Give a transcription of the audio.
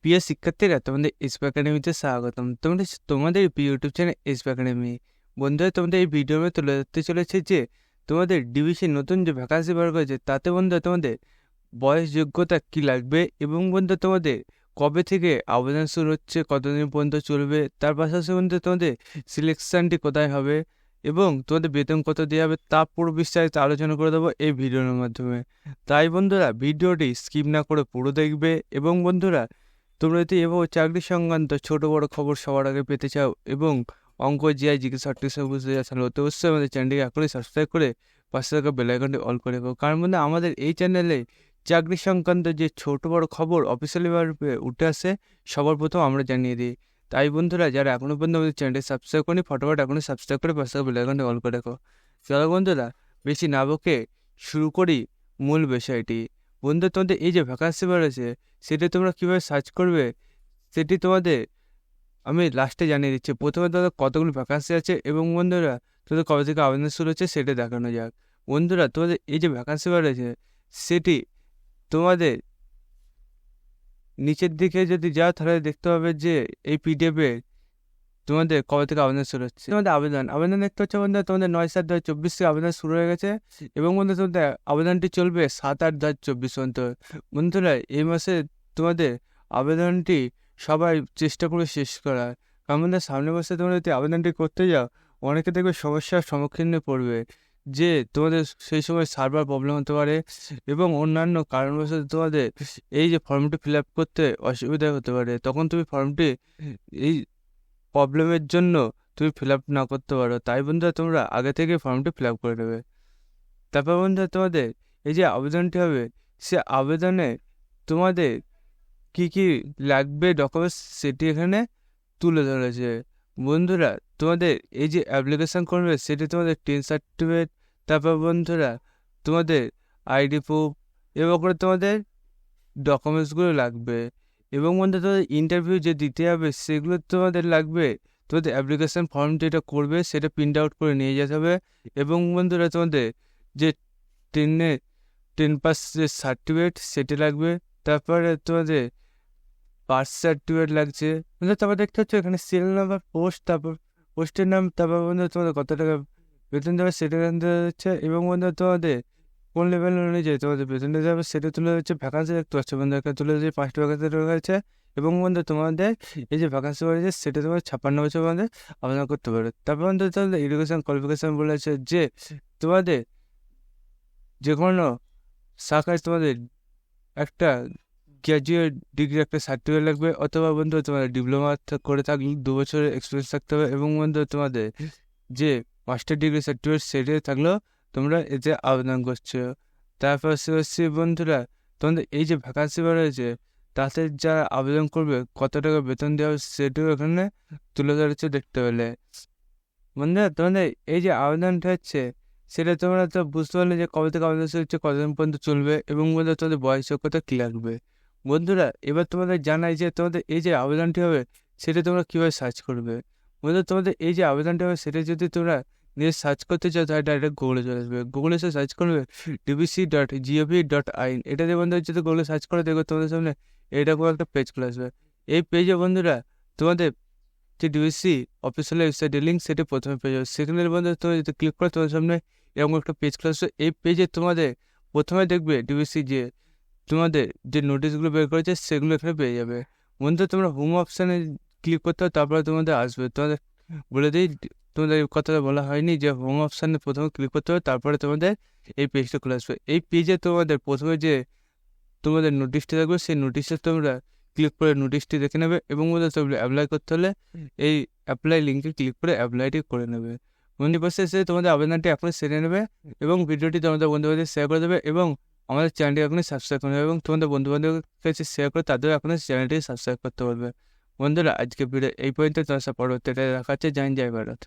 প্রিয় শিক্ষার্থীরা, তোমাদের এসপি একাডেমিতে স্বাগতম। তোমাদের প্রিয় ইউটিউব চ্যানেল এসপি একাডেমি। বন্ধুরা, তোমাদের এই ভিডিওতে তুলে ধরতে চলেছে যে তোমাদের ডিভিসি নতুন যে ভ্যাকান্সি বার করেছে, তাতে বন্ধুরা তোমাদের বয়স যোগ্যতা কি লাগবে এবং বন্ধুরা তোমাদের কবে থেকে আবেদন শুরু হচ্ছে, কতদিন পর্যন্ত চলবে, তার পাশাপাশি বন্ধুরা তোমাদের সিলেকশনটি কোথায় হবে এবং তোমাদের বেতন কত দেওয়া হবে, তা পুরো বিস্তারিত আলোচনা করে দেবো এই ভিডিওর মাধ্যমে। তাই বন্ধুরা ভিডিওটি স্কিপ না করে পুরো দেখবে। এবং বন্ধুরা, তোমরা যদি এভাবে চাকরি সংক্রান্ত ছোট বড় খবর সবার আগে পেতে চাও এবং অঙ্ক, জিআই, জিজ্ঞাসা সব বুঝতে চাও, তাহলে অতি অবশ্যই আমাদের চ্যানেলটিকে এখনই সাবস্ক্রাইব করে পাশে থাকা বেল আইকনটি অল করে রাখো। কারণ বন্ধু, আমাদের এই চ্যানেলে চাকরি সংক্রান্ত যে ছোট বড় খবর অফিসিয়ালি ভাবে উঠে আসে, সবার প্রথম আমরা জানিয়ে দিই। তাই বন্ধুরা, যারা এখনো পর্যন্ত আমাদের চ্যানেলটি সাবস্ক্রাইব করেনি, ফটোফট এখনই সাবস্ক্রাইব করে পাশে থাকা বেল আইকনটি অল করে রাখো। চলো বন্ধুরা, বেশি না বকে শুরু করি মূল বিষয়টি। বন্ধু, তোমাদের এই যে ভ্যাকান্সি বেরোছে, সেটা তোমরা কীভাবে সার্চ করবে সেটি তোমাদের আমি লাস্টে জানিয়ে দিচ্ছি। প্রথমে তোমাদের কতগুলো ভ্যাকান্সি আছে এবং বন্ধুরা তোমাদের কবে থেকে আবেদন শুরু হচ্ছে সেটা দেখানো যাক। বন্ধুরা, তোমাদের এই যে ভ্যাকান্সি বেরোছে, সেটি তোমাদের নিচের দিকে যদি যাও তাহলে দেখতে পাবে যে এই পিডিএফে তোমাদের কবে থেকে আবেদন শুরু হচ্ছে। তোমাদের আবেদন দেখতে হচ্ছে বন্ধুরা, তোমাদের 9/7/2024 থেকে আবেদন শুরু হয়ে গেছে এবং বন্ধুরা তোমাদের আবেদনটি চলবে 7/8/2024 পর্যন্ত। বন্ধুরা, এই মাসে তোমাদের আবেদনটি সবাই চেষ্টা করে শেষ করার, কারণ বন্ধুরা সামনের মাসে তোমরা যদি আবেদনটি করতে যাও, অনেকে দেখবে সমস্যার সম্মুখীনে পড়বে যে তোমাদের সেই সময় সার্ভার প্রবলেম হতে পারে এবং অন্যান্য কারণবশত তোমাদের এই যে ফর্মটি ফিল আপ করতে অসুবিধা হতে পারে। তখন তুমি ফর্মটি এই প্রবলেমের জন্য তুমি ফিল আপ না করতে পারো। তাই বন্ধুরা তোমরা আগে থেকে ফর্মটি ফিল আপ করে নেবে। তারপর বন্ধুরা তোমাদের এই যে আবেদনটি হবে, সে আবেদনে তোমাদের কি কি লাগবে ডকুমেন্টস সেটি এখানে তুলে ধরেছে। বন্ধুরা, তোমাদের এই যে অ্যাপ্লিকেশান করবে সেটি তোমাদের 10 সার্টিফিকেট, তারপর বন্ধুরা তোমাদের আইডি প্রুফ এবং করে তোমাদের ডকুমেন্টসগুলো লাগবে। এবং বন্ধু, তোমাদের ইন্টারভিউ যে দিতে হবে সেগুলো তোমাদের লাগবে। তোমাদের অ্যাপ্লিকেশান ফর্ম যেটা করবে সেটা প্রিন্ট আউট করে নিয়ে যেতে হবে। এবং বন্ধুরা তোমাদের যে 10 পাস যে সার্টিফিকেট সেটা লাগবে। তারপরে তোমাদের বার্থ সার্টিফিকেট লাগছে। বন্ধু, তারপর দেখতে হচ্ছে এখানে সিরিয়াল নাম্বার, পোস্ট, তারপর পোস্টের নাম, তারপর বন্ধু তোমাদের কত টাকা বেতন দেবে সেটা জানতে হচ্ছে। এবং বন্ধু তোমাদের কোন লেভেল অনুযায়ী তোমাদের বেতন দিতে হবে সেটা তুলে হচ্ছে। ভ্যাকান্সি দেখতে পাচ্ছ বন্ধু, এখানে তুলে হচ্ছে 5টি ভ্যাকান্সি রয়েছে। এবং বন্ধু তোমাদের এই যে ভ্যাকান্সি রয়েছে সেটা তোমার 56 বছর মধ্যে আবেদন করতে পারে। তারপর বন্ধু তোমাদের এডুকেশন কোয়ালিফিকেশন বলেছে যে তোমাদের যে কোনো শাখায় তোমাদের একটা গ্র্যাজুয়েট ডিগ্রি একটা সার্টিফিকেট লাগবে, অথবা বন্ধু তোমাদের ডিপ্লোমা করে থাকলে 2 বছরের এক্সপিরিয়েন্স থাকতে হবে। এবং বন্ধু তোমাদের যে মাস্টার ডিগ্রি সার্টিফিকেট সেটা থাকলেও তোমরা এতে আবেদন করছো। তার পাশাপাশি বন্ধুরা তোমাদের এই যে ভ্যাকান্সি বেরোয়েছে তাতে যারা আবেদন করবে কত টাকা বেতন দেওয়া হবে সেটাও এখানে তুলে ধরেছে দেখতে পেলে। বন্ধুরা, তোমাদের এই যে আবেদনটা হচ্ছে সেটা তোমরা তো বুঝতে পারলে যে কবে থেকে আবেদন শুরু হচ্ছে, কতদিন পর্যন্ত চলবে এবং বন্ধুরা তোমাদের বয়স যোগ্যতা কী লাগবে। বন্ধুরা, এবার তোমাদের জানাই যে তোমাদের এই যে আবেদনটি হবে সেটা তোমরা কীভাবে সার্চ করবে। বন্ধুরা, তোমাদের এই যে আবেদনটি হবে সেটা যদি তোমরা নিজে সার্চ করতে চাও তাহলে ডাইরেক্ট গুগলে চলে আসবে। গুগলে এসে সার্চ করবে dbc.gov.in। এটা দিয়ে বন্ধুরা যদি গুগলে সার্চ করে দেখবে তোমাদের সামনে এইরকম একটা পেজ খুলে আসবে। এই পেজে বন্ধুরা তোমাদের যে ডিবিসি অফিসিয়াল ওয়েবসাইটের লিঙ্ক সেটি প্রথমে পেয়ে যাবে। সেখানে বন্ধুরা তুমি যদি ক্লিক করো তোমাদের সামনে এরকম একটা পেজ খুলে আসবে। এই পেজে তোমাদের প্রথমে দেখবে ডিবিসি যে তোমাদের যে নোটিশগুলো বের করেছে সেগুলো এখানে পেয়ে যাবে। বন্ধুরা, তোমরা হোম অপশানে ক্লিক করতে হবে, তারপরে তোমাদের আসবে। তোমাদের বলে দিই, তোমাদের এই কথাটা বলা হয়নি যে হোম অপশানে প্রথমে ক্লিক করতে হবে, তারপরে তোমাদের এই পেজটা খুলে আসবে। এই পেজে তোমাদের প্রথমে যে তোমাদের নোটিশটি থাকবে সেই নোটিশটা তোমরা ক্লিক করে নোটিশটি দেখে নেবে এবং বন্ধু তোমরা অ্যাপ্লাই করতে হলে এই অ্যাপ্লাই লিঙ্কে ক্লিক করে অ্যাপ্লাইটি করে নেবে। বন্ধু, পাশে এসে তোমাদের আবেদনটি এখনই সেরে নেবে এবং ভিডিওটি তোমাদের বন্ধুবান্ধব শেয়ার করে দেবে এবং আমাদের চ্যানেলটি এখনই সাবস্ক্রাইব করে নেবে এবং তোমাদের বন্ধুবান্ধবের কাছে শেয়ার করে তাদেরও এখনই চ্যানেলটি সাবস্ক্রাইব করতে পারবে। বন্ধুরা, আজকে ভিডিও এই পর্যন্ত, তোমার সাথে পরবর্তীতে দেখা হচ্ছে। জয় ভারত।